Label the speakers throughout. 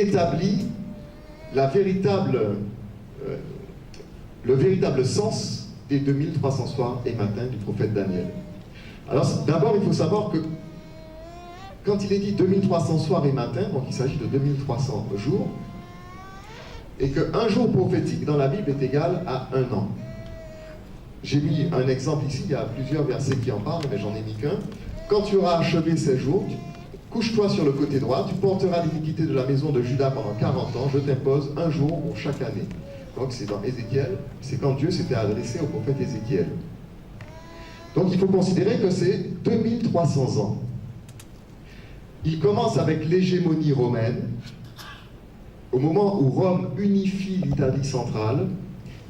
Speaker 1: établit le véritable sens des 2300 soirs et matins du prophète Daniel. Alors d'abord, il faut savoir que quand il est dit 2300 soirs et matins, donc il s'agit de 2300 jours, et qu'un jour prophétique dans la Bible est égal à un an. J'ai mis un exemple ici, il y a plusieurs versets qui en parlent, mais j'en ai mis qu'un. Quand tu auras achevé ces jours, couche-toi sur le côté droit, tu porteras l'iniquité de la maison de Juda pendant 40 ans, je t'impose un jour pour chaque année. Donc c'est dans Ézéchiel, c'est quand Dieu s'était adressé au prophète Ézéchiel. Donc il faut considérer que c'est 2300 ans. Il commence avec l'hégémonie romaine. Au moment où Rome unifie l'Italie centrale,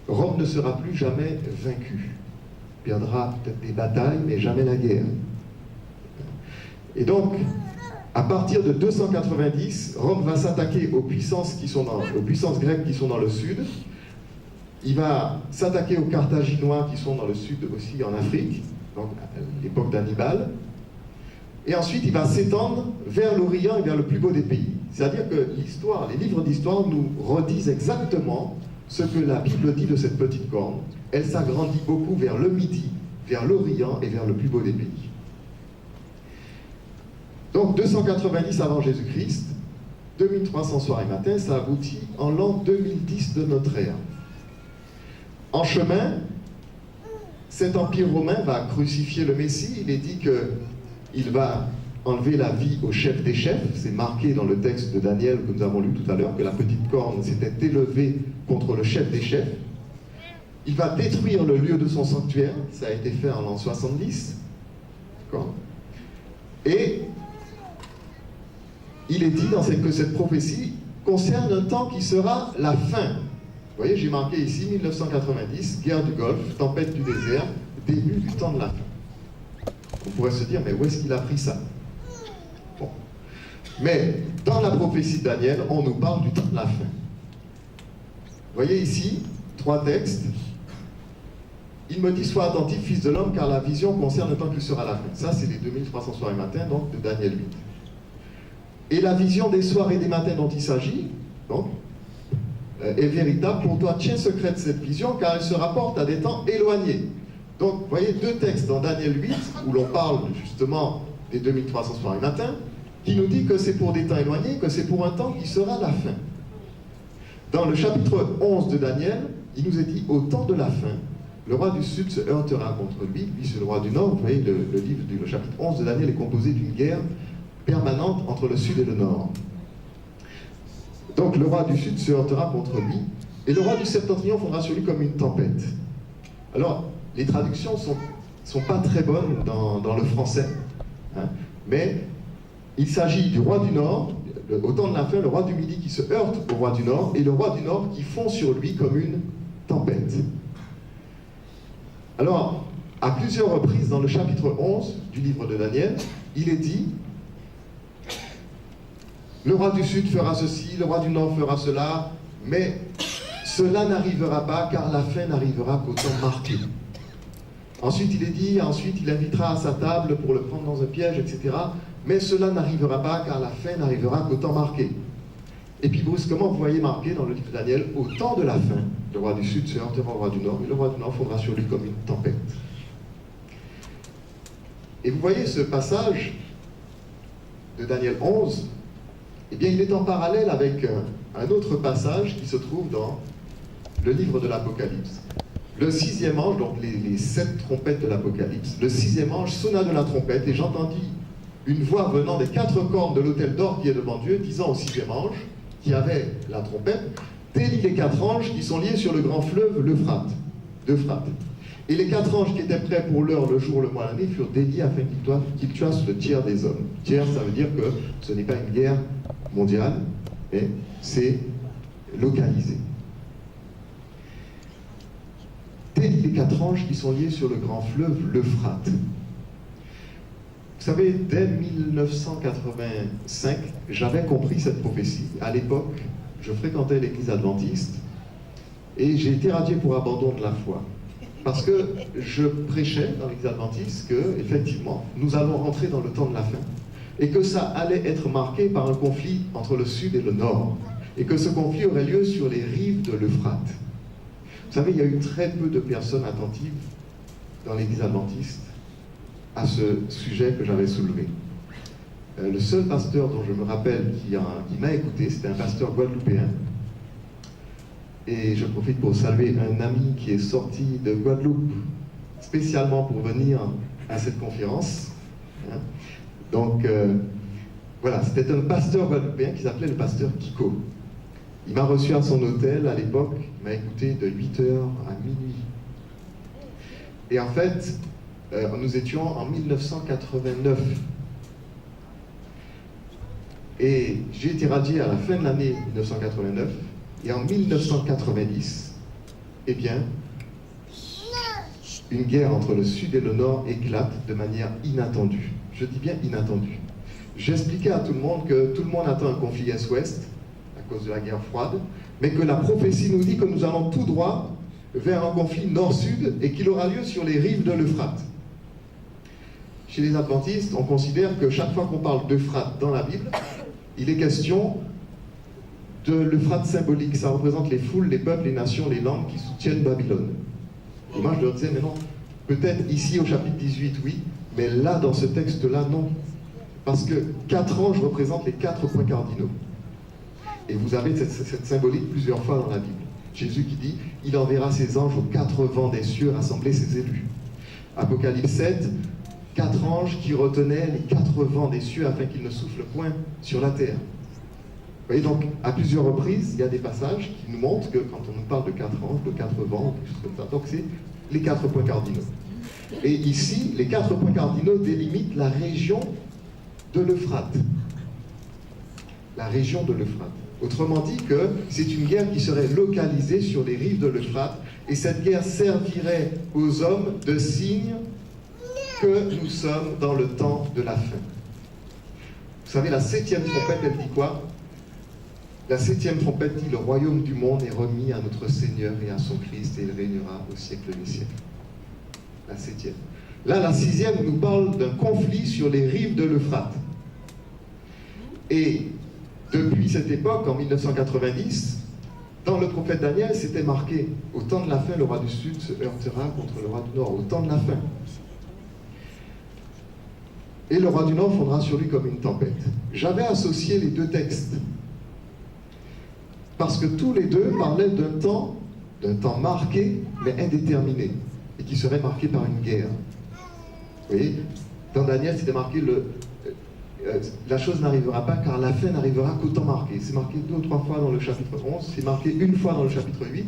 Speaker 1: Rome ne sera plus jamais vaincue. Il perdra peut-être des batailles, mais jamais la guerre. Et donc, à partir de 290, Rome va s'attaquer aux puissances grecques qui sont dans le sud. Il va s'attaquer aux Carthaginois qui sont dans le sud aussi en Afrique, donc à l'époque d'Hannibal. Et ensuite, il va s'étendre vers l'Orient et vers le plus beau des pays. C'est-à-dire que l'histoire, les livres d'histoire nous redisent exactement ce que la Bible dit de cette petite corne. Elle s'agrandit beaucoup vers le Midi, vers l'Orient et vers le plus beau des pays. Donc 290 avant Jésus-Christ, 2300 soirs et matins, ça aboutit en l'an 2010 de notre ère. En chemin, cet empire romain va crucifier le Messie. Il est dit qu'il va enlever la vie au chef des chefs. C'est marqué dans le texte de Daniel que nous avons lu tout à l'heure, que la petite corne s'était élevée contre le chef des chefs. Il va détruire le lieu de son sanctuaire. Ça a été fait en l'an 70. Et il est dit que cette prophétie concerne un temps qui sera la fin. Vous voyez, j'ai marqué ici 1990, guerre du Golfe, tempête du désert, début du temps de la fin. On pourrait se dire, mais où est-ce qu'il a pris ça? Bon. Mais dans la prophétie de Daniel, on nous parle du temps de la fin. Vous voyez ici, 3 textes. Il me dit, sois attentif, fils de l'homme, car la vision concerne le temps qu'il sera la fin. Ça, c'est les 2300 soirs et matins, donc de Daniel 8. Et la vision des soirs et des matins dont il s'agit, donc, est véritable pour toi. Tiens secrète cette vision, car elle se rapporte à des temps éloignés. Donc, vous voyez 2 textes dans Daniel 8, où l'on parle justement des 2300 soirs et matins, qui nous dit que c'est pour des temps éloignés, que c'est pour un temps qui sera la fin. Dans le chapitre 11 de Daniel, il nous est dit, au temps de la fin, le roi du sud se heurtera contre lui, lui c'est le roi du nord. Vous voyez, le chapitre 11 de Daniel est composé d'une guerre permanente entre le sud et le nord. Donc le roi du sud se heurtera contre lui, et le roi du septentrion fondra sur lui comme une tempête. Alors, les traductions sont pas très bonnes dans le français, hein, mais il s'agit du roi du nord, au temps de la fin, le roi du midi qui se heurte au roi du nord, et le roi du nord qui fond sur lui comme une tempête. Alors, à plusieurs reprises, dans le chapitre 11 du livre de Daniel, il est dit: le roi du sud fera ceci, le roi du nord fera cela, mais cela n'arrivera pas, car la fin n'arrivera qu'au temps marqué. Ensuite, il est dit, ensuite il invitera à sa table pour le prendre dans un piège, etc. Mais cela n'arrivera pas, car la fin n'arrivera qu'au temps marqué. Et puis brusquement, vous voyez marqué dans le livre de Daniel, au temps de la fin, le roi du sud se heurtera au roi du nord, et le roi du nord fondra sur lui comme une tempête. Et vous voyez ce passage de Daniel 11, eh bien il est en parallèle avec un autre passage qui se trouve dans le livre de l'Apocalypse. Le 6e ange, donc les 7 trompettes de l'Apocalypse, le 6e ange sonna de la trompette, et j'entendis une voix venant des 4 cornes de l'autel d'or qui est devant Dieu, disant au 6e ange, qui avait la trompette: délie les 4 anges qui sont liés sur le grand fleuve l'Euphrate. Et les 4 anges qui étaient prêts pour l'heure, le jour, le mois, l'année, furent déliés afin qu'ils tuassent le tiers des hommes. Tiers, ça veut dire que ce n'est pas une guerre mondiale, mais c'est localisé. Délie les 4 anges qui sont liés sur le grand fleuve l'Euphrate. Vous savez, dès 1985, j'avais compris cette prophétie. À l'époque, je fréquentais l'église adventiste et j'ai été radié pour abandon de la foi. Parce que je prêchais dans l'église adventiste que, effectivement, nous allons rentrer dans le temps de la fin. et que ça allait être marqué par un conflit entre le sud et le nord, et que ce conflit aurait lieu sur les rives de l'Euphrate. Vous savez, il y a eu très peu de personnes attentives dans l'Église adventiste à ce sujet que j'avais soulevé. Le seul pasteur dont je me rappelle qui m'a écouté, c'était un pasteur guadeloupéen. Et je profite pour saluer un ami qui est sorti de Guadeloupe spécialement pour venir à cette conférence. Donc, voilà, c'était un pasteur guadeloupéen qui s'appelait le pasteur Kiko. Il m'a reçu à son hôtel à l'époque, il m'a écouté de 8h à minuit. Et en fait, nous étions en 1989. Et j'ai été radié à la fin de l'année 1989, et en 1990, eh bien, une guerre entre le Sud et le Nord éclate de manière inattendue. Je dis bien inattendue. J'expliquais à tout le monde que tout le monde attend un conflit Est-Ouest, à cause de la guerre froide, mais que la prophétie nous dit que nous allons tout droit vers un conflit Nord-Sud et qu'il aura lieu sur les rives de l'Euphrate. Chez les adventistes, on considère que chaque fois qu'on parle d'Euphrate dans la Bible, il est question de l'Euphrate symbolique. Ça représente les foules, les peuples, les nations, les langues qui soutiennent Babylone. Et moi, je leur disais, mais non, peut-être ici au chapitre 18, oui, mais là, dans ce texte-là, non. Parce que 4 anges représentent les 4 points cardinaux. Et vous avez cette symbolique plusieurs fois dans la Bible. Jésus qui dit, il enverra ses anges aux 4 vents des cieux rassembler ses élus. Apocalypse 7, 4 anges qui retenaient les 4 vents des cieux afin qu'ils ne soufflent point sur la terre. Vous voyez, donc, à plusieurs reprises, il y a des passages qui nous montrent que quand on nous parle de 4 anges, de 4 vents, quelque chose comme ça, donc c'est les 4 points cardinaux. Et ici, les 4 points cardinaux délimitent la région de l'Euphrate. La région de l'Euphrate. Autrement dit que c'est une guerre qui serait localisée sur les rives de l'Euphrate, et cette guerre servirait aux hommes de signe que nous sommes dans le temps de la fin. Vous savez, la 7e trompette, elle dit quoi? La 7e trompette dit, le royaume du monde est remis à notre Seigneur et à son Christ, et il régnera au siècle des siècles. La 7e. Là, la 6e nous parle d'un conflit sur les rives de l'Euphrate. Et depuis cette époque, en 1990, dans le prophète Daniel, c'était marqué, au temps de la fin, le roi du Sud se heurtera contre le roi du Nord, au temps de la fin. Et le roi du Nord fondra sur lui comme une tempête. J'avais associé les deux textes, parce que tous les deux parlaient d'un temps marqué, mais indéterminé, et qui serait marqué par une guerre. Vous voyez, dans Daniel, c'était marqué la chose n'arrivera pas, car la fin n'arrivera qu'au temps marqué. C'est marqué 2 ou 3 fois dans le chapitre 11, c'est marqué une fois dans le chapitre 8,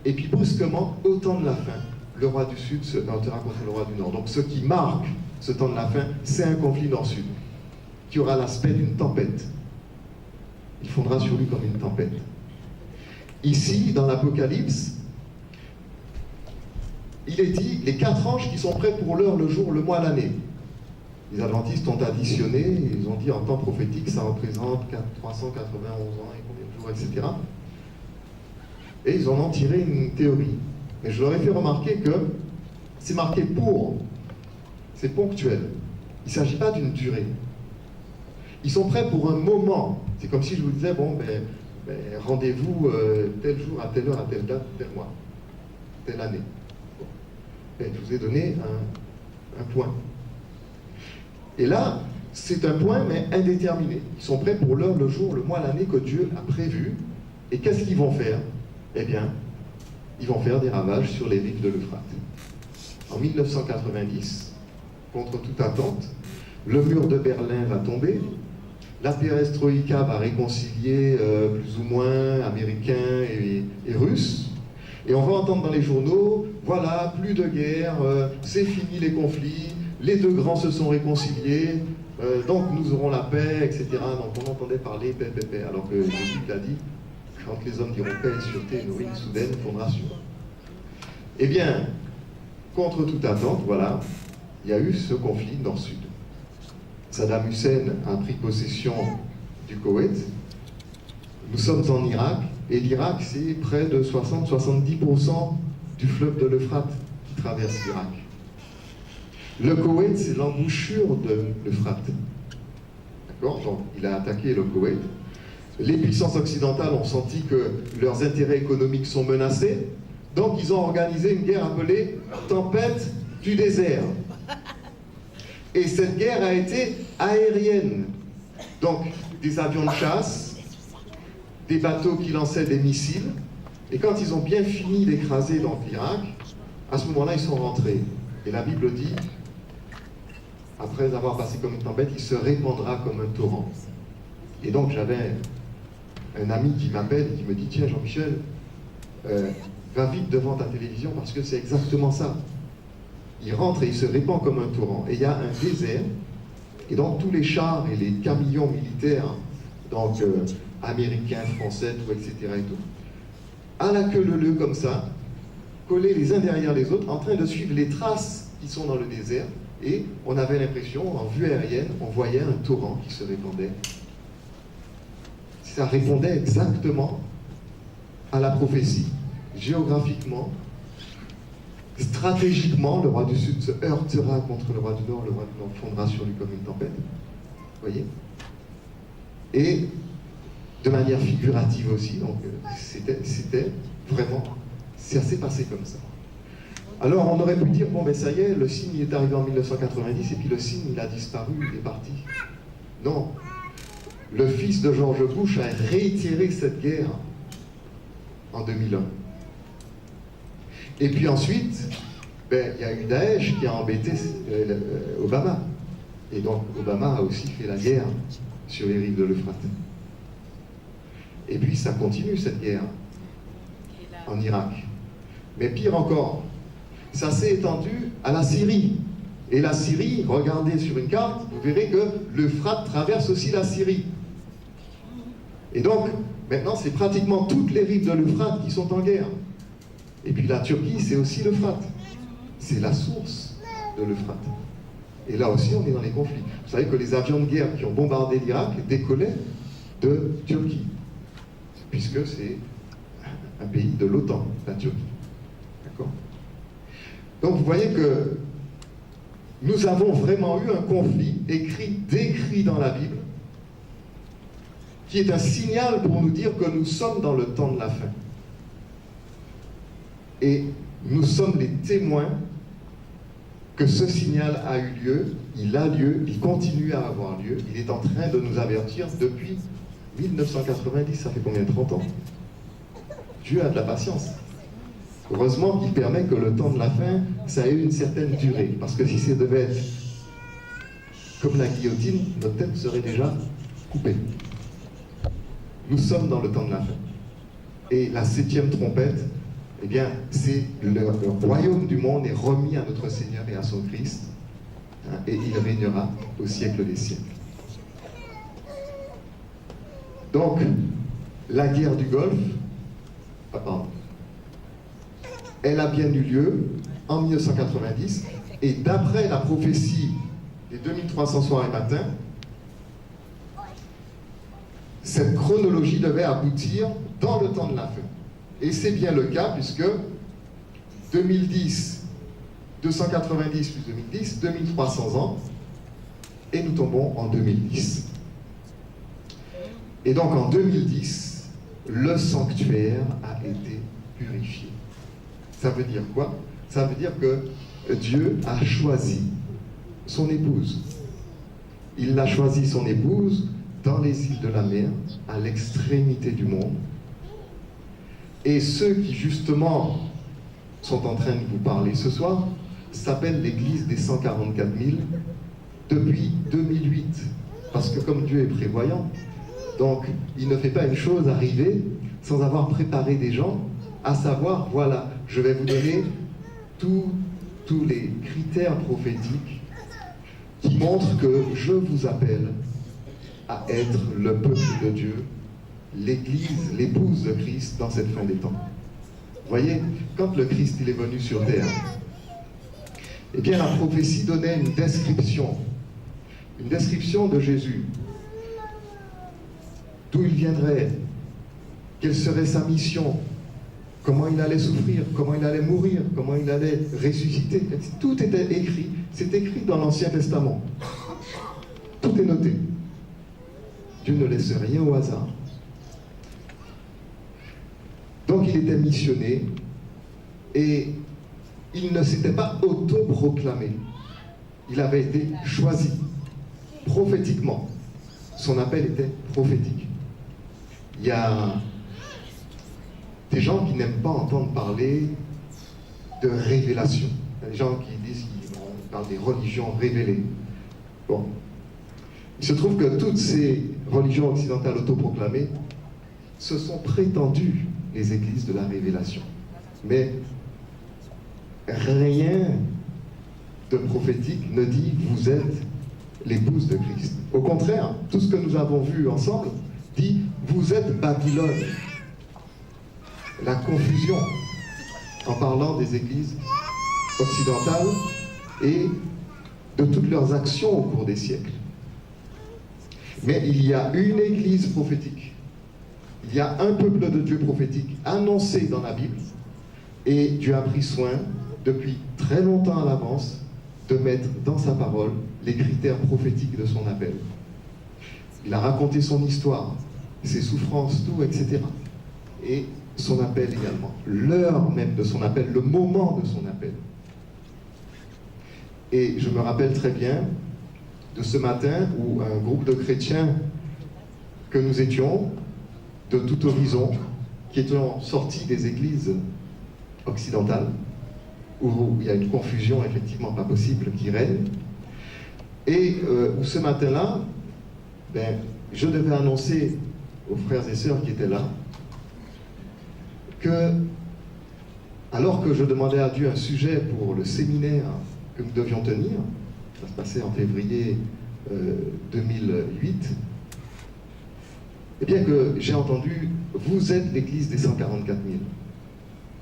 Speaker 1: et puis brusquement, au temps de la fin, le roi du Sud se heurtera contre le roi du Nord. Donc ce qui marque ce temps de la fin, c'est un conflit Nord-Sud, qui aura l'aspect d'une tempête. Il fondra sur lui comme une tempête. Ici, dans l'Apocalypse, il est dit, les 4 anges qui sont prêts pour l'heure, le jour, le mois, l'année. Les adventistes ont additionné, ils ont dit en temps prophétique, ça représente 391 ans et combien de jours, etc. Et ils en ont tiré une théorie. Mais je leur ai fait remarquer que c'est marqué pour, c'est ponctuel. Il ne s'agit pas d'une durée. Ils sont prêts pour un moment. C'est comme si je vous disais, bon, rendez-vous tel jour, à telle heure, à telle date, tel mois, telle année. Bon. Et je vous ai donné un point. Et là, c'est un point, mais indéterminé. Ils sont prêts pour l'heure, le jour, le mois, l'année que Dieu a prévu. Et qu'est-ce qu'ils vont faire? Eh bien, ils vont faire des ravages sur les rives de l'Euphrate. En 1990, contre toute attente, le mur de Berlin va tomber, la perestroïka va réconcilier plus ou moins Américains et Russes, et on va entendre dans les journaux, voilà, plus de guerre, c'est fini les conflits, les deux grands se sont réconciliés, donc nous aurons la paix, etc. Donc on entendait parler paix, paix, paix, alors que Jésus l'a dit, quand les hommes diront paix et sûreté, une ruine soudaine fondra sur eux. Eh bien, contre toute attente, voilà, il y a eu ce conflit nord-sud. Saddam Hussein a pris possession du Koweït. Nous sommes en Irak, et l'Irak, c'est près de 60-70% du fleuve de l'Euphrate qui traverse l'Irak. Le Koweït, c'est l'embouchure de l'Euphrate. Donc, il a attaqué le Koweït. Les puissances occidentales ont senti que leurs intérêts économiques sont menacés. Donc, ils ont organisé une guerre appelée Tempête du désert. Et cette guerre a été aérienne. Donc, des avions de chasse, des bateaux qui lançaient des missiles. Et quand ils ont bien fini d'écraser donc l'Irak, à ce moment-là, ils sont rentrés. Et la Bible dit, après avoir passé comme une tempête, il se répandra comme un torrent. Et donc, j'avais un ami qui m'appelle et qui me dit, tiens Jean-Michel, va vite devant ta télévision parce que c'est exactement ça. Il rentre et il se répand comme un torrent. Et il y a un désert, et donc tous les chars et les camions militaires, donc américains, français, tout, etc. et tout, à la queue leu comme ça, collés les uns derrière les autres, en train de suivre les traces qui sont dans le désert, et on avait l'impression, en vue aérienne, on voyait un torrent qui se répandait. Ça répondait exactement à la prophétie. Géographiquement, stratégiquement, le roi du Sud se heurtera contre le roi du Nord, le roi du Nord fondera sur lui comme une tempête. Vous voyez? Et de manière figurative aussi, donc c'était vraiment, ça s'est passé comme ça. Alors on aurait pu dire, bon ben ça y est, le signe il est arrivé en 1990 et puis le signe il a disparu, il est parti. Non. Le fils de George Bush a réitéré cette guerre en 2001. Et puis ensuite, ben, il y a eu Daesh qui a embêté Obama. Et donc Obama a aussi fait la guerre sur les rives de l'Euphrate. Et puis ça continue cette guerre en Irak. Mais pire encore, ça s'est étendu à la Syrie. Et la Syrie, regardez sur une carte, vous verrez que l'Euphrate traverse aussi la Syrie. Et donc, maintenant, c'est pratiquement toutes les rives de l'Euphrate qui sont en guerre. Et puis la Turquie, c'est aussi l'Euphrate. C'est la source de l'Euphrate. Et là aussi, on est dans les conflits. Vous savez que les avions de guerre qui ont bombardé l'Irak décollaient de Turquie, puisque c'est un pays de l'OTAN, la Turquie. D'accord ? Donc vous voyez que nous avons vraiment eu un conflit décrit dans la Bible, qui est un signal pour nous dire que nous sommes dans le temps de la fin. Et nous sommes les témoins que ce signal a eu lieu, il continue à avoir lieu, il est en train de nous avertir depuis 1990, ça fait combien? 30 ans. Dieu a de la patience. Heureusement qu'il permet que le temps de la fin, ça ait une certaine durée. Parce que si ça devait être comme la guillotine, notre tête serait déjà coupée. Nous sommes dans le temps de la fin. Et la 7e trompette, eh bien, c'est le royaume du monde est remis à notre Seigneur et à son Christ, hein, et il régnera au siècle des siècles. Donc, la guerre du Golfe, elle a bien eu lieu en 1990, et d'après la prophétie des 2300 soirs et matins, cette chronologie devait aboutir dans le temps de la fin. Et c'est bien le cas, puisque 2010, 290 plus 2010, 2300 ans, et nous tombons en 2010. Et donc en 2010, le sanctuaire a été purifié. Ça veut dire quoi? Ça veut dire que Dieu a choisi son épouse. Il a choisi son épouse dans les îles de la mer, à l'extrémité du monde. Et ceux qui justement sont en train de vous parler ce soir s'appellent l'Église des 144 000 depuis 2008. Parce que comme Dieu est prévoyant, donc il ne fait pas une chose arriver sans avoir préparé des gens, à savoir, voilà, je vais vous donner tous les critères prophétiques qui montrent que je vous appelle à être le peuple de Dieu, l'Église, l'épouse de Christ dans cette fin des temps. Vous voyez, quand le Christ il est venu sur terre, eh bien la prophétie donnait une description de Jésus, d'où il viendrait, quelle serait sa mission, comment il allait souffrir, comment il allait mourir, comment il allait ressusciter. Tout était écrit, c'est écrit dans l'Ancien Testament. Tout est noté. Dieu ne laisse rien au hasard. Donc il était missionné et il ne s'était pas autoproclamé. Il avait été choisi prophétiquement. Son appel était prophétique. Il y a des gens qui n'aiment pas entendre parler de révélation. Il y a des gens qui disent qu'ils parlent des religions révélées. Bon. Il se trouve que toutes ces religions occidentales autoproclamées, ce sont prétendues les églises de la révélation. Mais rien de prophétique ne dit « vous êtes l'épouse de Christ ». Au contraire, tout ce que nous avons vu ensemble dit « vous êtes Babylone ». La confusion en parlant des églises occidentales et de toutes leurs actions au cours des siècles. Mais il y a une église prophétique, il y a un peuple de Dieu prophétique annoncé dans la Bible, et Dieu a pris soin, depuis très longtemps à l'avance, de mettre dans sa parole les critères prophétiques de son appel. Il a raconté son histoire, ses souffrances, tout, etc. Et son appel également, l'heure même de son appel, le moment de son appel. Et je me rappelle très bien de ce matin où un groupe de chrétiens que nous étions, de tout horizon, qui étions sortis des églises occidentales, où il y a une confusion effectivement pas possible qui règne, et où ce matin-là, je devais annoncer aux frères et sœurs qui étaient là, que, alors que je demandais à Dieu un sujet pour le séminaire que nous devions tenir, ça se passait en février 2008, eh bien que j'ai entendu « Vous êtes l'église des 144 000 ».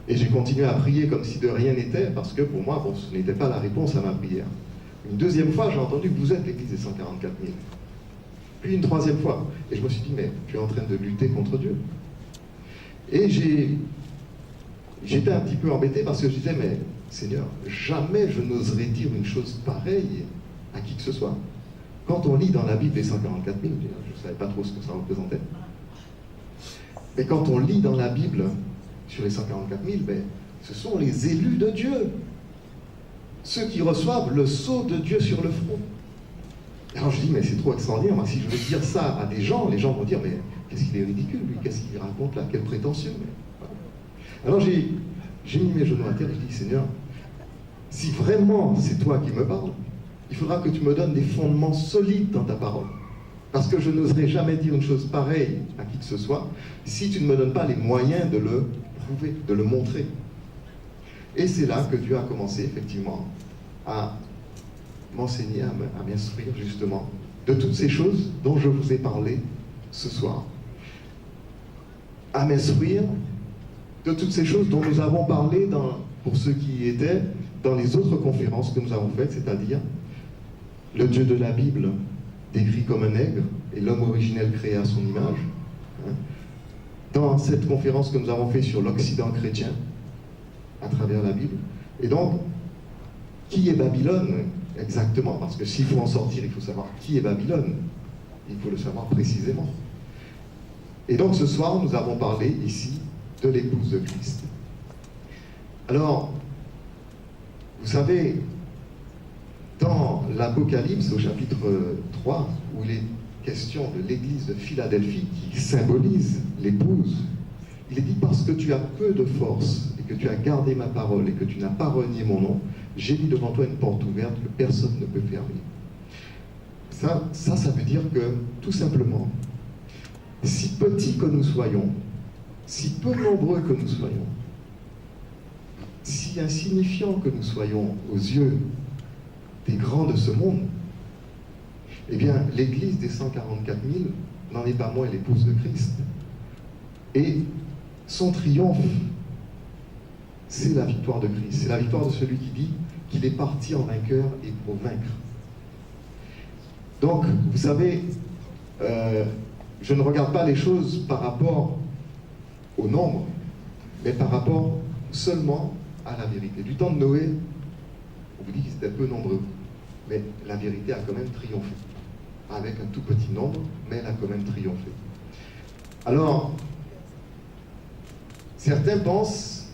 Speaker 1: Et j'ai continué à prier comme si de rien n'était, parce que pour moi, ce n'était pas la réponse à ma prière. Une deuxième fois, j'ai entendu que vous êtes l'église des 144 000. Puis une troisième fois. Et je me suis dit, mais tu es en train de lutter contre Dieu. Et j'étais un petit peu embêté parce que je disais, mais Seigneur, jamais je n'oserais dire une chose pareille à qui que ce soit. Quand on lit dans la Bible les 144 000, je ne savais pas trop ce que ça représentait. Mais quand on lit dans la Bible sur les 144 000, ce sont les élus de Dieu. Ceux qui reçoivent le sceau de Dieu sur le front. Alors je dis, mais c'est trop extraordinaire. Moi, si je vais dire ça à des gens, les gens vont dire, mais qu'est-ce qu'il est ridicule, lui, qu'est-ce qu'il raconte là, quel prétentieux. Alors j'ai mis mes genoux à terre et je dis, Seigneur, si vraiment c'est toi qui me parles, il faudra que tu me donnes des fondements solides dans ta parole. Parce que je n'oserais jamais dire une chose pareille à qui que ce soit si tu ne me donnes pas les moyens de le prouver, de le montrer. Et c'est là que Dieu a commencé effectivement à m'enseigner, à m'instruire justement de toutes ces choses dont je vous ai parlé ce soir. À m'instruire de toutes ces choses dont nous avons parlé pour ceux qui y étaient dans les autres conférences que nous avons faites, c'est-à-dire le Dieu de la Bible décrit comme un nègre et l'homme originel créé à son image. Dans cette conférence que nous avons faite sur l'Occident chrétien à travers la Bible. Et donc, qui est Babylone exactement? Parce que s'il faut en sortir, il faut savoir qui est Babylone. Il faut le savoir précisément. Et donc ce soir, nous avons parlé ici de l'épouse de Christ. Alors, vous savez, dans l'Apocalypse, au chapitre 3, où il est question de l'église de Philadelphie qui symbolise l'épouse, il est dit « Parce que tu as peu de force et que tu as gardé ma parole et que tu n'as pas renié mon nom, j'ai mis devant toi une porte ouverte que personne ne peut fermer. » Ça veut dire que, tout simplement, si petits que nous soyons, si peu nombreux que nous soyons, si insignifiants que nous soyons aux yeux des grands de ce monde, eh bien, l'église des 144 000 n'en est pas moins l'épouse de Christ. Et son triomphe, c'est la victoire de Christ. C'est la victoire de celui qui dit qu'il est parti en vainqueur et pour vaincre. Donc, vous savez, je ne regarde pas les choses par rapport au nombre, mais par rapport seulement à la vérité. Du temps de Noé, on vous dit qu'ils étaient peu nombreux, mais la vérité a quand même triomphé. avec un tout petit nombre, mais elle a quand même triomphé. Alors, certains pensent,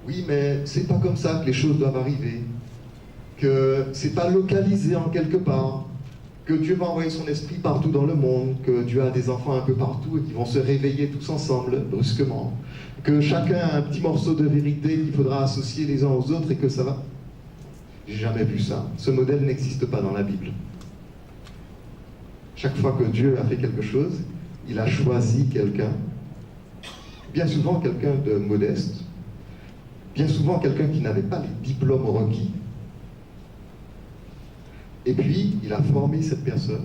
Speaker 1: oui, mais c'est pas comme ça que les choses doivent arriver, que c'est pas localisé en quelque part, que Dieu va envoyer son esprit partout dans le monde, que Dieu a des enfants un peu partout et qu'ils vont se réveiller tous ensemble, brusquement, que chacun a un petit morceau de vérité qu'il faudra associer les uns aux autres et que ça va. J'ai jamais vu ça. Ce modèle n'existe pas dans la Bible. Chaque fois que Dieu a fait quelque chose, il a choisi quelqu'un, bien souvent quelqu'un de modeste, bien souvent quelqu'un qui n'avait pas les diplômes requis. Et puis, il a formé cette personne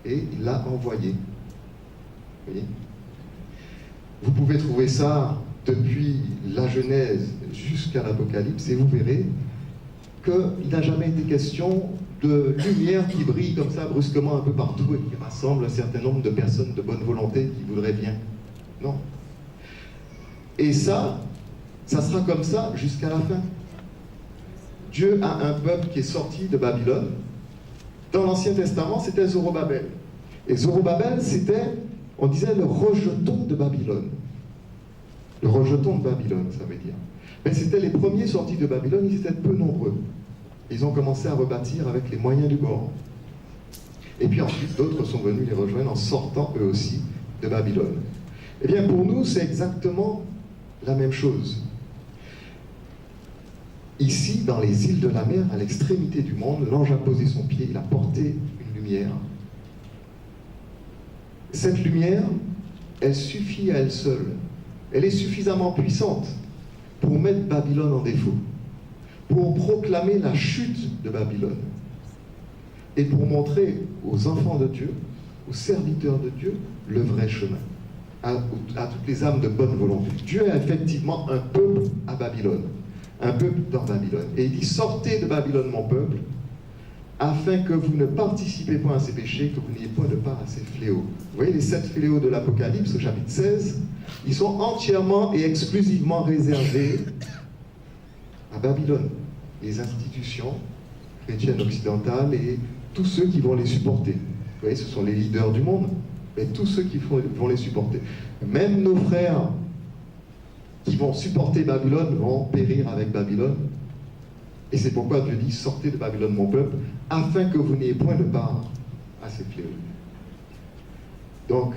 Speaker 1: et il l'a envoyée. Vous voyez ? Vous pouvez trouver ça depuis la Genèse jusqu'à l'Apocalypse et vous verrez qu'il n'a jamais été question de lumière qui brille comme ça brusquement un peu partout et qui rassemble un certain nombre de personnes de bonne volonté qui voudraient bien. Non. Et ça sera comme ça jusqu'à la fin. Dieu a un peuple qui est sorti de Babylone. Dans l'Ancien Testament, c'était Zorobabel. Et Zorobabel, c'était, on disait, le rejeton de Babylone. Le rejeton de Babylone, ça veut dire. Mais c'était les premiers sortis de Babylone, ils étaient peu nombreux. Ils ont commencé à rebâtir avec les moyens du bord. Et puis ensuite, d'autres sont venus les rejoindre en sortant eux aussi de Babylone. Eh bien, pour nous, c'est exactement la même chose. Ici, dans les îles de la mer, à l'extrémité du monde, l'ange a posé son pied, il a porté une lumière. Cette lumière, elle suffit à elle seule. Elle est suffisamment puissante pour mettre Babylone en défaut, pour proclamer la chute de Babylone et pour montrer aux enfants de Dieu, aux serviteurs de Dieu, le vrai chemin, à toutes les âmes de bonne volonté. Dieu a effectivement un peuple à Babylone. Un peuple dans Babylone. Et il dit, sortez de Babylone, mon peuple, afin que vous ne participez pas à ces péchés, que vous n'ayez point de part à ces fléaux. Vous voyez, les 7 fléaux de l'Apocalypse, au chapitre 16, ils sont entièrement et exclusivement réservés à Babylone. Les institutions chrétiennes occidentales et tous ceux qui vont les supporter. Vous voyez, ce sont les leaders du monde, mais tous ceux qui vont les supporter. Même nos frères qui vont supporter Babylone vont périr avec Babylone. Et c'est pourquoi Dieu dit, sortez de Babylone, mon peuple, afin que vous n'ayez point de part à ces fléaux. Donc,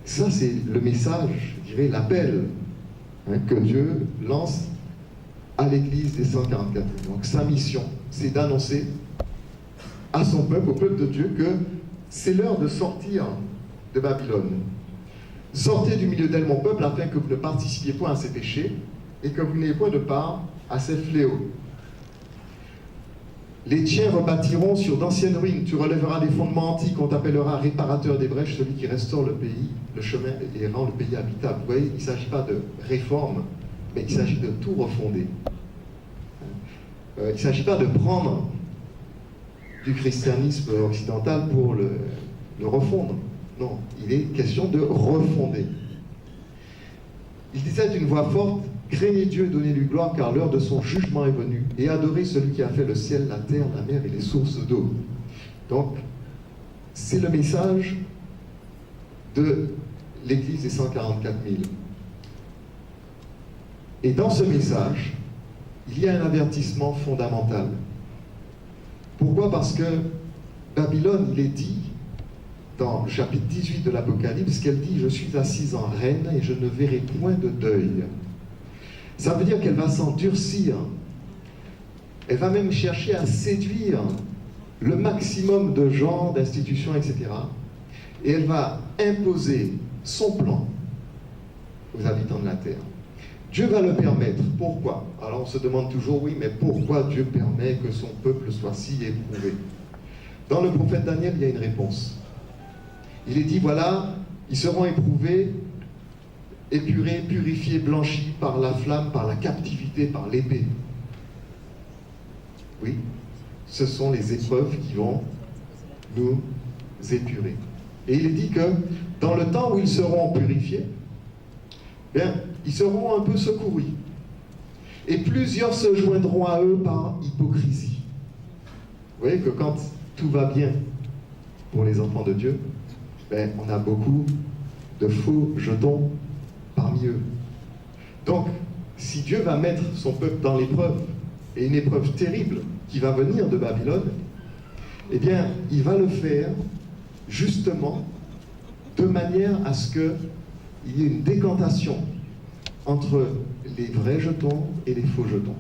Speaker 1: ça c'est le message, je dirais, l'appel que Dieu lance à l'église des 144. Donc sa mission, c'est d'annoncer à son peuple, au peuple de Dieu, que c'est l'heure de sortir de Babylone. Sortez du milieu d'elle, mon peuple, afin que vous ne participiez point à ses péchés et que vous n'ayez point de part à ses fléaux. Les tiens rebâtiront sur d'anciennes ruines. Tu relèveras des fondements antiques. On t'appellera réparateur des brèches, celui qui restaure le pays, le chemin et rend le pays habitable. Vous voyez, il ne s'agit pas de réforme, mais il s'agit de tout refonder. Il ne s'agit pas de prendre du christianisme occidental pour le refondre. Non, il est question de refonder. Il disait d'une voix forte, craignez Dieu et donnez-lui gloire, car l'heure de son jugement est venue, et adorez celui qui a fait le ciel, la terre, la mer et les sources d'eau. Donc, c'est le message de l'église des 144 000. Et dans ce message, il y a un avertissement fondamental. Pourquoi ? Parce que Babylone, il est dit, dans le chapitre 18 de l'Apocalypse, qu'elle dit « Je suis assise en reine et je ne verrai point de deuil ». Ça veut dire qu'elle va s'endurcir. Elle va même chercher à séduire le maximum de gens, d'institutions, etc. Et elle va imposer son plan aux habitants de la terre. Dieu va le permettre. Pourquoi ? Alors on se demande toujours, oui, mais pourquoi Dieu permet que son peuple soit si éprouvé ? Dans le prophète Daniel, il y a une réponse. Il est dit, voilà, ils seront éprouvés, épurés, purifiés, blanchis par la flamme, par la captivité, par l'épée. Oui, ce sont les épreuves qui vont nous épurer. Et il est dit que dans le temps où ils seront purifiés, bien, ils seront un peu secourus. Et plusieurs se joindront à eux par hypocrisie. Vous voyez que quand tout va bien pour les enfants de Dieu, ben, on a beaucoup de faux jetons parmi eux. Donc, si Dieu va mettre son peuple dans l'épreuve, et une épreuve terrible qui va venir de Babylone, eh bien, il va le faire justement de manière à ce qu'il y ait une décantation entre les vrais jetons et les faux jetons.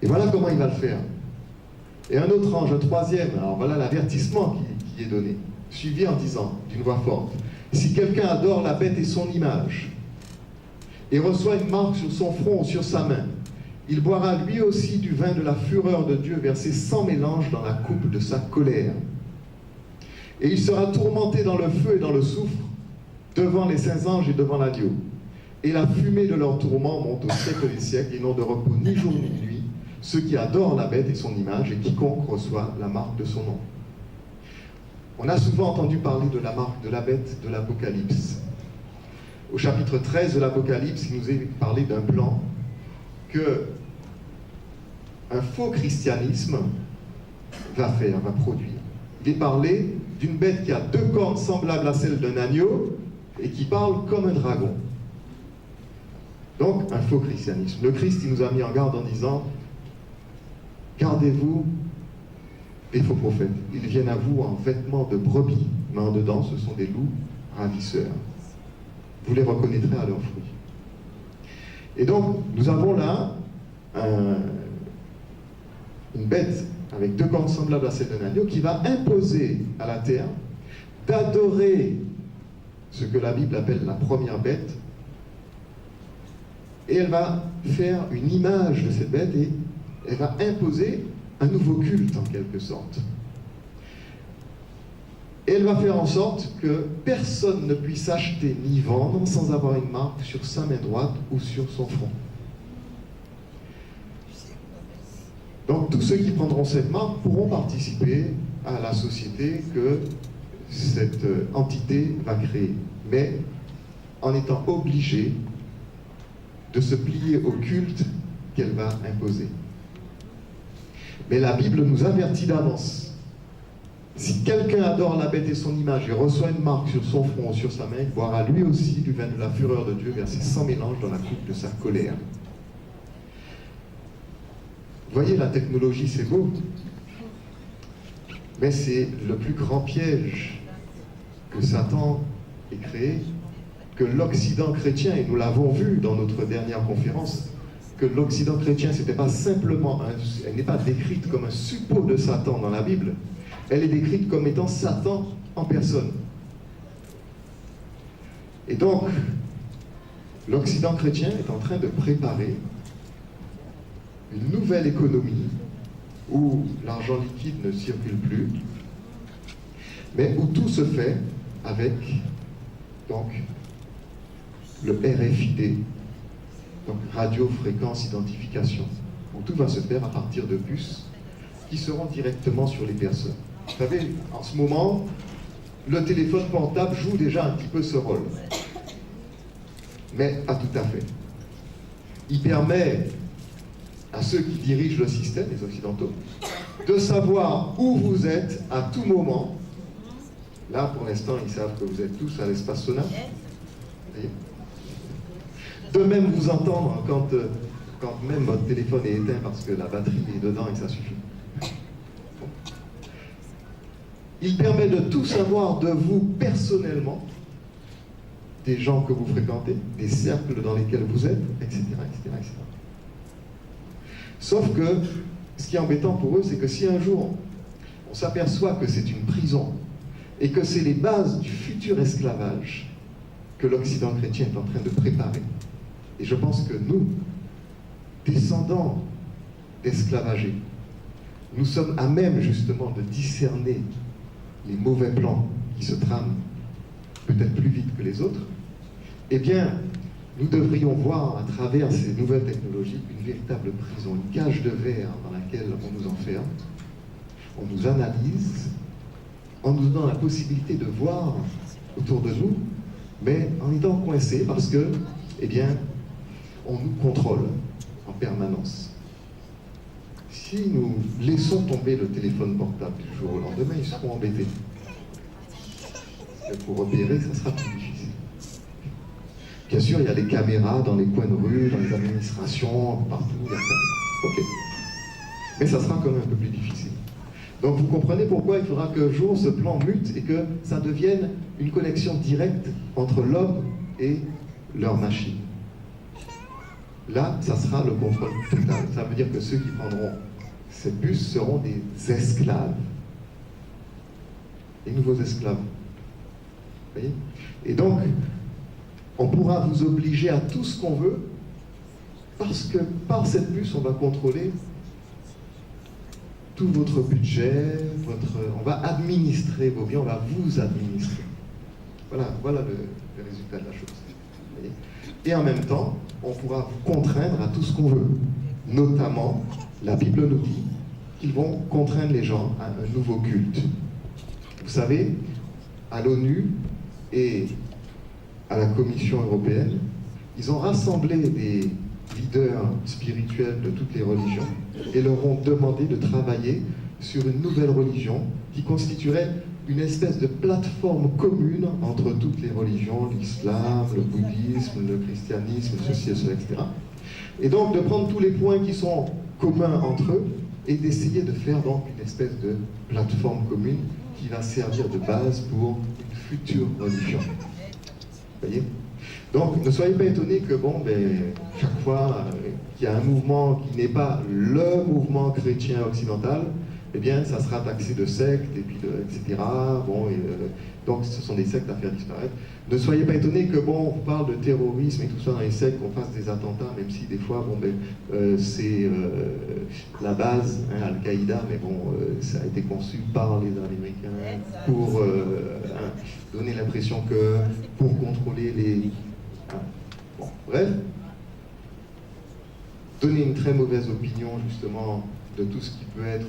Speaker 1: Et voilà comment il va le faire. Et un autre ange, un troisième, alors voilà l'avertissement qui est donné, suivi en disant, d'une voix forte, « Si quelqu'un adore la bête et son image, et reçoit une marque sur son front ou sur sa main, il boira lui aussi du vin de la fureur de Dieu versé sans mélange dans la coupe de sa colère. Et il sera tourmenté dans le feu et dans le soufre, devant les saints anges et devant l'agneau. Et la fumée de leur tourment monte au siècle des siècles, et n'ont de repos ni jour ni nuit, ceux qui adorent la bête et son image, et quiconque reçoit la marque de son nom. » On a souvent entendu parler de la marque de la bête de l'Apocalypse. Au chapitre 13 de l'Apocalypse, il nous est parlé d'un plan que un faux christianisme va produire. Il est parlé d'une bête qui a 2 cornes semblables à celles d'un agneau et qui parle comme un dragon. Donc, un faux christianisme. Le Christ, il nous a mis en garde en disant « Gardez-vous des faux prophètes. Ils viennent à vous en vêtements de brebis, mais en dedans, ce sont des loups ravisseurs. Vous les reconnaîtrez à leurs fruits. » Et donc, nous avons là une bête avec 2 cornes semblables à celles d'un agneau qui va imposer à la terre d'adorer ce que la Bible appelle la première bête, et elle va faire une image de cette bête et elle va imposer un nouveau culte en quelque sorte. Et elle va faire en sorte que personne ne puisse acheter ni vendre sans avoir une marque sur sa main droite ou sur son front. Donc tous ceux qui prendront cette marque pourront participer à la société que cette entité va créer, mais en étant obligés de se plier au culte qu'elle va imposer. Mais la Bible nous avertit d'avance. Si quelqu'un adore la bête et son image et reçoit une marque sur son front ou sur sa main, il boira lui aussi du vin de la fureur de Dieu versé sans mélange dans la coupe de sa colère. Vous voyez, la technologie, c'est beau, mais c'est le plus grand piège que Satan ait créé, que l'Occident chrétien, et nous l'avons vu dans notre dernière conférence, que l'Occident chrétien, c'était pas simplement, elle n'est pas décrite comme un suppôt de Satan dans la Bible, elle est décrite comme étant Satan en personne. Et donc, l'Occident chrétien est en train de préparer une nouvelle économie où l'argent liquide ne circule plus, mais où tout se fait avec donc le RFID, donc radio fréquence identification, où tout va se faire à partir de puces qui seront directement sur les personnes. Vous savez, en ce moment, le téléphone portable joue déjà un petit peu ce rôle, mais pas tout à fait. Il permet à ceux qui dirigent le système, les Occidentaux, de savoir où vous êtes à tout moment. Là, pour l'instant, ils savent que vous êtes tous à l'espace Sona. De même vous entendre quand même votre téléphone est éteint parce que la batterie est dedans et ça suffit. Il permet de tout savoir de vous personnellement, des gens que vous fréquentez, des cercles dans lesquels vous êtes, etc., etc., etc. Sauf que, ce qui est embêtant pour eux, c'est que si un jour, on s'aperçoit que c'est une prison, et que c'est les bases du futur esclavage que l'Occident chrétien est en train de préparer, et je pense que nous, descendants d'esclavagés, nous sommes à même justement de discerner les mauvais plans qui se trament peut-être plus vite que les autres, eh bien, nous devrions voir à travers ces nouvelles technologies une véritable prison, une cage de verre dans laquelle on nous enferme, on nous analyse, en nous donnant la possibilité de voir autour de nous, mais en étant coincés parce que, eh bien, on nous contrôle en permanence. si nous laissons tomber le téléphone portable du jour au lendemain, ils seront embêtés. Et pour repérer, ça sera plus difficile. Bien sûr, il y a des caméras dans les coins de rue, dans les administrations, partout, il y a ça. Ok. Mais ça sera quand même un peu plus difficile. Donc vous comprenez pourquoi il faudra qu'un jour ce plan mute et que ça devienne une connexion directe entre l'homme et leur machine. Là, ça sera le contrôle total. Ça veut dire que ceux qui prendront ces bus seront des esclaves. Des nouveaux esclaves. Vous voyez ? Et donc, on pourra vous obliger à tout ce qu'on veut, parce que par cette puce, on va contrôler tout votre budget, on va administrer vos biens, on va vous administrer. Voilà le résultat de la chose. Vous voyez ? Et en même temps, on pourra vous contraindre à tout ce qu'on veut. Notamment, la Bible nous dit qu'ils vont contraindre les gens à un nouveau culte. Vous savez, à l'ONU et à la Commission européenne, ils ont rassemblé des leaders spirituels de toutes les religions et leur ont demandé de travailler sur une nouvelle religion qui constituerait une espèce de plateforme commune entre toutes les religions, l'islam, le bouddhisme, le christianisme, ceci et cela, etc. Et donc de prendre tous les points qui sont communs entre eux et d'essayer de faire donc une espèce de plateforme commune qui va servir de base pour une future religion. Vous voyez ? Donc ne soyez pas étonnés que chaque fois qu'il y a un mouvement qui n'est pas le mouvement chrétien occidental, eh bien, ça sera taxé de secte, et puis etc. Donc, ce sont des sectes à faire disparaître. Ne soyez pas étonnés que, on parle de terrorisme et tout ça dans les sectes, qu'on fasse des attentats, même si des fois, c'est la base, Al-Qaïda, mais ça a été conçu par les Américains pour donner l'impression que, pour contrôler les... bref, donner une très mauvaise opinion, justement, de tout ce qui peut être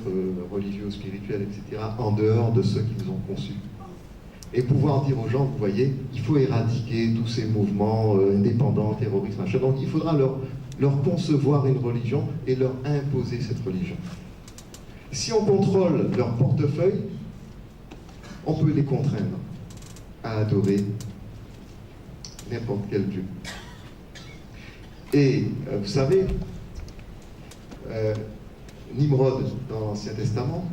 Speaker 1: religieux, spirituel, etc., en dehors de ceux qui nous ont conçus. Et pouvoir dire aux gens, vous voyez, il faut éradiquer tous ces mouvements indépendants, terroristes, machin. Donc il faudra leur concevoir une religion et leur imposer cette religion. Si on contrôle leur portefeuille, on peut les contraindre à adorer n'importe quel Dieu. Et vous savez, Nimrod, dans l'Ancien Testament,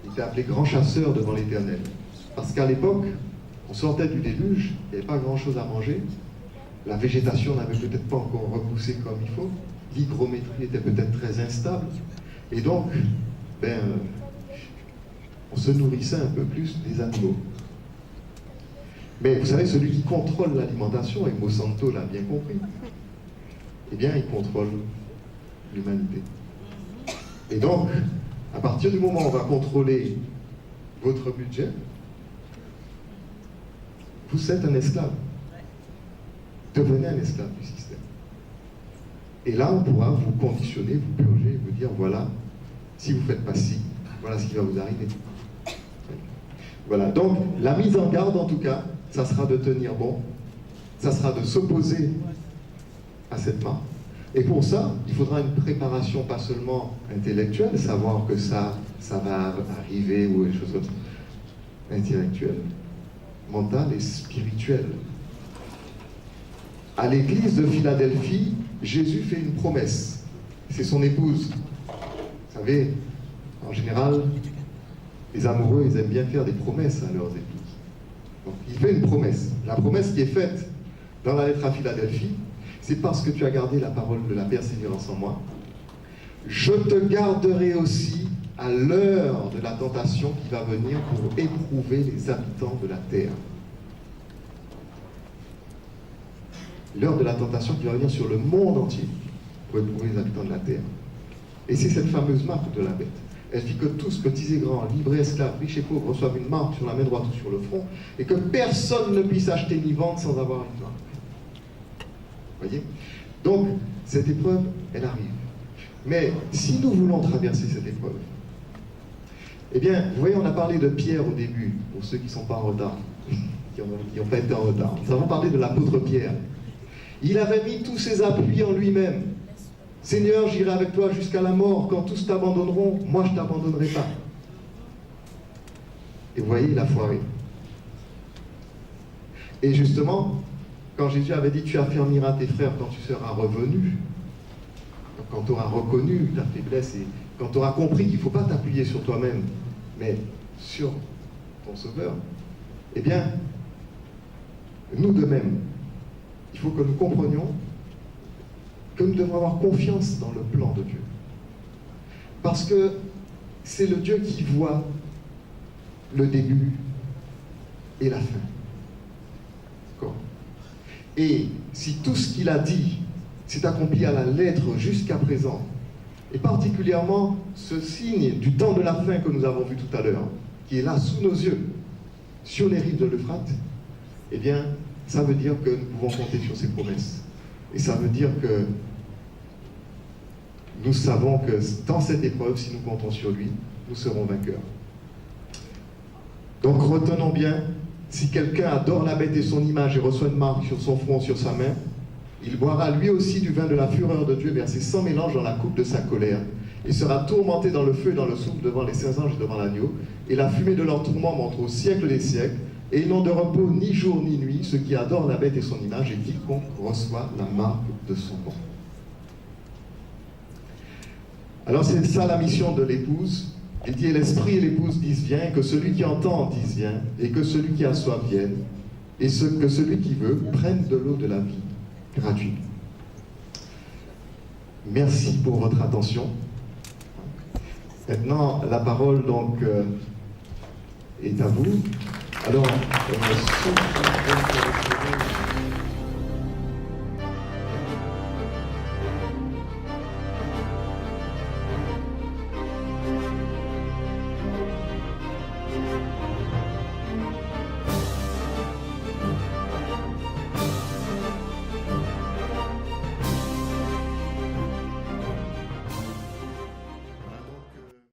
Speaker 1: il était appelé grand chasseur devant l'Éternel. Parce qu'à l'époque, on sortait du déluge, il n'y avait pas grand-chose à manger, la végétation n'avait peut-être pas encore repoussé comme il faut, l'hygrométrie était peut-être très instable, et donc, on se nourrissait un peu plus des animaux. Mais vous savez, celui qui contrôle l'alimentation, et Monsanto l'a bien compris, eh bien, il contrôle l'humanité. Et donc, à partir du moment où on va contrôler votre budget, vous êtes un esclave. Devenez un esclave du système. Et là, on pourra vous conditionner, vous purger, vous dire, voilà, si vous ne faites pas ci, voilà ce qui va vous arriver. Voilà, donc, la mise en garde, en tout cas, ça sera de tenir bon, ça sera de s'opposer à cette marque. Et pour ça, il faudra une préparation pas seulement intellectuelle, savoir que ça va arriver ou des choses autres, intellectuelles, mentales et spirituelles. À l'église de Philadelphie, Jésus fait une promesse. C'est son épouse. Vous savez, en général, les amoureux, ils aiment bien faire des promesses à leurs épouses. Donc, il fait une promesse. La promesse qui est faite dans la lettre à Philadelphie, c'est parce que tu as gardé la parole de la persévérance en moi. Je te garderai aussi à l'heure de la tentation qui va venir pour éprouver les habitants de la terre. L'heure de la tentation qui va venir sur le monde entier pour éprouver les habitants de la terre. Et c'est cette fameuse marque de la bête. Elle dit que tous, petits et grands, libres et esclaves, riches et pauvres, reçoivent une marque sur la main droite ou sur le front, et que personne ne puisse acheter ni vendre sans avoir une marque. Voyez ? Donc, cette épreuve, elle arrive. Mais si nous voulons traverser cette épreuve, eh bien, vous voyez, on a parlé de Pierre au début, pour ceux qui ne sont pas en retard, qui n'ont pas été en retard. Nous avons parlé de l'apôtre Pierre. Il avait mis tous ses appuis en lui-même. Seigneur, j'irai avec toi jusqu'à la mort. Quand tous t'abandonneront, moi je ne t'abandonnerai pas. Et vous voyez, il a foiré. Et justement, quand Jésus avait dit, tu affermiras tes frères quand tu seras revenu, quand tu auras reconnu ta faiblesse et quand tu auras compris qu'il ne faut pas t'appuyer sur toi-même, mais sur ton Sauveur, eh bien, nous de même, il faut que nous comprenions que nous devons avoir confiance dans le plan de Dieu. Parce que c'est le Dieu qui voit le début et la fin. D'accord ? Et si tout ce qu'il a dit s'est accompli à la lettre jusqu'à présent, et particulièrement ce signe du temps de la fin que nous avons vu tout à l'heure, qui est là sous nos yeux, sur les rives de l'Euphrate, eh bien, ça veut dire que nous pouvons compter sur ses promesses. Et ça veut dire que nous savons que dans cette épreuve, si nous comptons sur lui, nous serons vainqueurs. Donc retenons bien, si quelqu'un adore la bête et son image et reçoit une marque sur son front, sur sa main, il boira lui aussi du vin de la fureur de Dieu versé sans mélange dans la coupe de sa colère. Il sera tourmenté dans le feu et dans le souffle devant les saints anges et devant l'agneau. Et la fumée de leur tourment monte au siècle des siècles. Et ils n'ont de repos ni jour ni nuit, ceux qui adorent la bête et son image, et quiconque reçoit la marque de son nom. Alors c'est ça la mission de l'épouse. Il dit, l'esprit et l'épouse disent viens, et que celui qui entend dise viens, et que celui qui a soif vienne, et que celui qui veut prenne de l'eau de la vie gratuite. Merci pour votre attention. Maintenant, la parole donc est à vous. Alors,